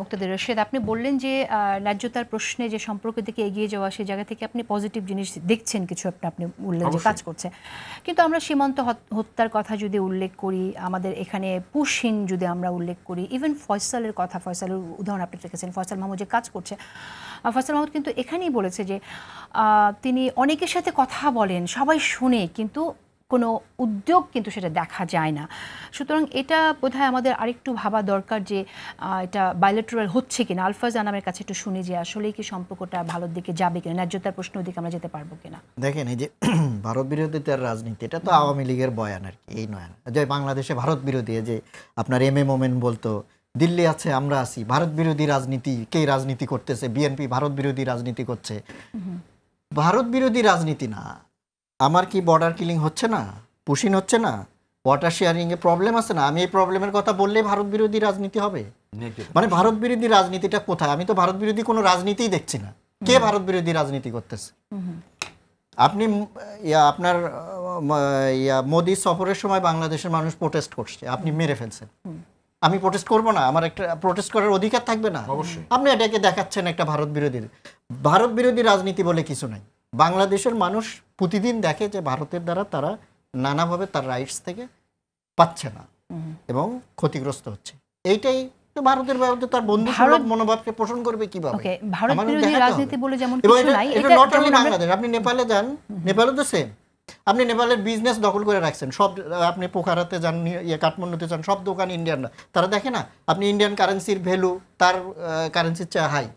মুক্তাদির রশিদ, আপনি বললেন যে ন্যায্যতার প্রশ্নে যে সম্পর্কের দিকে এগিয়ে যাওয়া, সেই জায়গা থেকে আপনি পজিটিভ জিনিস দেখছেন, কিছু আপনি বললেন যে কাজ করছে। কিন্তু আমরা সীমান্ত হত্যার কথা যদি উল্লেখ করি, আমাদের এখানে পুশিং যদি আমরা উল্লেখ করি, ইভেন ফয়সালের কথা, ফয়সালের উদাহরণ আপনি রেখেছেন, ফয়সাল মাহমুদ যে কাজ করছে, ফয়সাল মাহমুদ কিন্তু এখানেই বলেছে যে তিনি অনেকের সাথে কথা বলেন, সবাই শুনে, কিন্তু কোনো উদ্যোগ কিন্তু সেটা দেখা যায় না। সুতরাং এটা বোধহয় আমাদের আরেকটু ভাবা দরকার যে এটা বাইলেটারাল হচ্ছে কিনা। আলফাজ আনামের কাছে একটু শুনি যে আসলেই কি সম্পর্কটা ভালোর দিকে যাবে কিনা, ন্যায্যতার প্রশ্নের দিকে আমরা যেতে পারবো কিনা। দেখেন, এই যে ভারত বিরোধিতার রাজনীতি, এটা তো আওয়ামী লীগের বয়ান আর কি, এই নয় যে বাংলাদেশে ভারত বিরোধী। যে আপনার এম এ মোমেন বলতো দিল্লি আছে আমরা আছি, ভারত বিরোধী রাজনীতি কে রাজনীতি করতেছে, বিএনপি ভারত বিরোধী রাজনীতি করছে। ভারত বিরোধী রাজনীতি না। আমার কি বর্ডার কিলিং হচ্ছে না, পুশিং হচ্ছে না, ওয়াটার শেয়ারিং এ প্রবলেম আছে না, আমি এই প্রবলেমের কথা বললেই ভারত বিরোধী রাজনীতি হবে? মানে ভারত বিরোধী রাজনীতিটা কোথায়? আমি তো ভারত বিরোধী কোনো রাজনীতিই দেখছি না। কে ভারত বিরোধী রাজনীতি করতেছে? আপনি আপনার মোদি সফরের সময় বাংলাদেশের মানুষ প্রোটেস্ট করছে, আপনি মেরে ফেলছেন। আমি প্রোটেস্ট করব না? আমার একটা প্রোটেস্ট করার অধিকার থাকবে না? অবশ্যই। আপনি এটাকে দেখাচ্ছেন একটা ভারত বিরোধী রাজনীতি বলে কিছু নাই। বাংলাদেশের মানুষ প্রতিদিন দেখে যে ভারতের দ্বারা তারা নানাভাবে তার রাইটস থেকে পাচ্ছে না এবং ক্ষতিগ্রস্ত হচ্ছে। এইটাই তো ভারতের বিরুদ্ধে তার বন্ধুসুলভ মনোভাবকে পোষণ করবে কিভাবে? ভারত বিরোধী রাজনীতি বলে যেমন কিছু নাই। এটা নট অনলি বাংলাদেশ, আপনি নেপালে যান, নেপালও তো সেম। আপনি নেপালের বিজনেস দখল করে রাখছেন সব। আপনি পোখারাতে যান, কাঠমান্ডুতে যান, সব দোকান ইন্ডিয়ান না। তারা দেখে না আপনি ইন্ডিয়ান কারেন্সির ভ্যালু তার কারেন্সির চেয়ে হাই।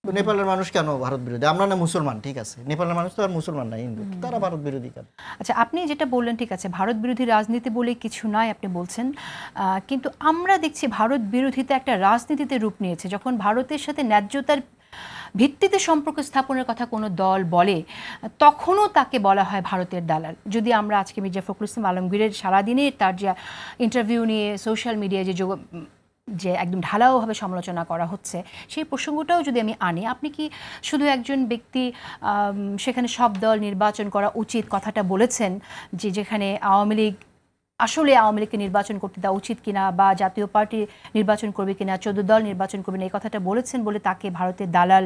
নেপালের মানুষ কেন ভারত বিরোধী? আমরা না মুসলমান, ঠিক আছে, নেপালের মানুষ তো আর মুসলমান না, হিন্দু, তারা ভারত বিরোধী কেন? আচ্ছা, আপনি যেটা বললেন ঠিক আছে, ভারত বিরোধী রাজনীতি বলে কিছু নয় আপনি বলছেন, কিন্তু আমরা দেখছি ভারত বিরোধিতা একটা রাজনীতিতে রূপ নিয়েছে। যখন ভারতের সাথে ন্যায্যতার ভিত্তিতে সম্পর্ক স্থাপনের কথা কোনো দল বলে, তখনও তাকে বলা হয় ভারতের দালাল। যদি আমরা আজকে মির্জা ফখরুল ইসলাম আলমগীরের সারাদিনে তার যে ইন্টারভিউ নিয়ে সোশ্যাল মিডিয়ায় যে একদম ঢালাওভাবে সমালোচনা করা হচ্ছে, সেই প্রসঙ্গটাও যদি আমি আনি, আপনি কি শুধু একজন ব্যক্তি সেখানে সব দল নির্বাচন করা উচিত কথাটা বলেছেন, যে যেখানে আওয়ামী লীগকে নির্বাচন করতে দেওয়া উচিত কিনা, বা জাতীয় পার্টি নির্বাচন করবে কিনা, 14 দল নির্বাচন করবে না, এই কথাটা বলেছেন বলে তাকে ভারতের দালাল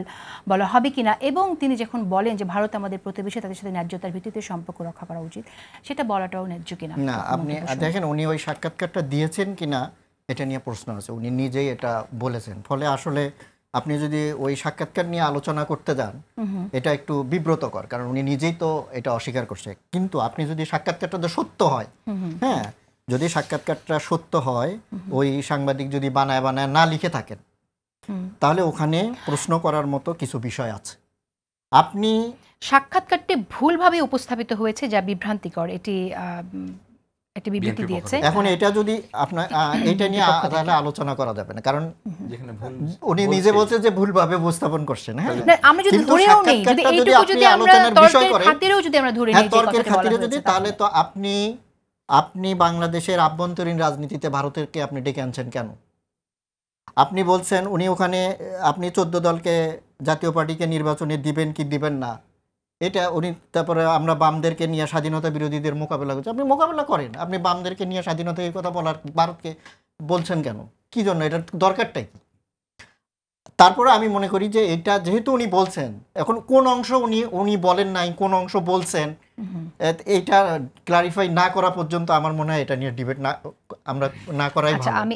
বলা হবে কিনা? এবং তিনি যখন বলেন যে ভারত আমাদের প্রতিবেশী, তাদের সাথে ন্যায্যতার ভিত্তিতে সম্পর্ক রক্ষা করা উচিত, সেটা বলাটাও ন্যায্য কিনা? না, আপনি দেখেন উনি ওই সাক্ষাৎকারটা দিয়েছেন কিনা এটা নিয়ে প্রশ্ন আছে। উনি নিজেই এটা বলেছেন, ফলে আসলে আপনি যদি ওই সাক্ষাৎকার নিয়ে আলোচনা করতে যান, এটা একটু বিব্রতকর, কারণ উনি নিজেই তো এটা অস্বীকার করছে। কিন্তু আপনি যদি সাক্ষাৎকারটা তো সত্য হয়, হ্যাঁ, যদি সাক্ষাৎকারটা সত্য হয়, ওই সাংবাদিক যদি বানায় না লিখে থাকেন, তাহলে ওখানে প্রশ্ন করার মতো কিছু বিষয় আছে। আপনি সাক্ষাৎকারটি ভুলভাবে উপস্থাপিত হয়েছে, যা বিভ্রান্তিকর, এটি একটা বিবৃতি দিয়েছে। এখন এটা যদি আপনার এটা নিয়ে তাহলে আলোচনা করা যাবে না, কারণ উনি নিজে বলছে যে ভুলভাবে উপস্থাপন করছেন। হ্যাঁ, আমরা যদি ধরেও নেই, যদি এইটুকু যদি আমরা তর্কের খাতিরেও যদি আমরা ধরে নেই, তর্কের খাতিরে যদি, তাহলে তো আপনি বাংলাদেশের আভ্যন্তরীণ রাজনীতিতে ভারতকে আপনি ডেকে আনছেন কেন? আপনি বলছেন উনি ওখানে আপনি 14 দলকে জাতীয় পার্টিকে নির্বাচনে দিবেন কি দিবেন না, এটা উনি, তারপরে আমরা বামদেরকে নিয়ে স্বাধীনতা বিরোধীদের মোকাবেলা করছি। আপনি মোকাবেলা করেন, আপনি বামদেরকে নিয়ে স্বাধীনতা এই কথা বলার ভারতকে বলছেন কেন? কি জন্য? এটার দরকারটাই কি? তারপরে আমি মনে করি যে এটা যেহেতু উনি বলছেন, এখন কোন অংশ উনি বলেন নাই, কোন অংশ বলছেন, এইটা ক্লারিফাই না করা পর্যন্ত আমার মনে হয় এটা নিয়ে ডিবেট আমরা না করাই ভালো।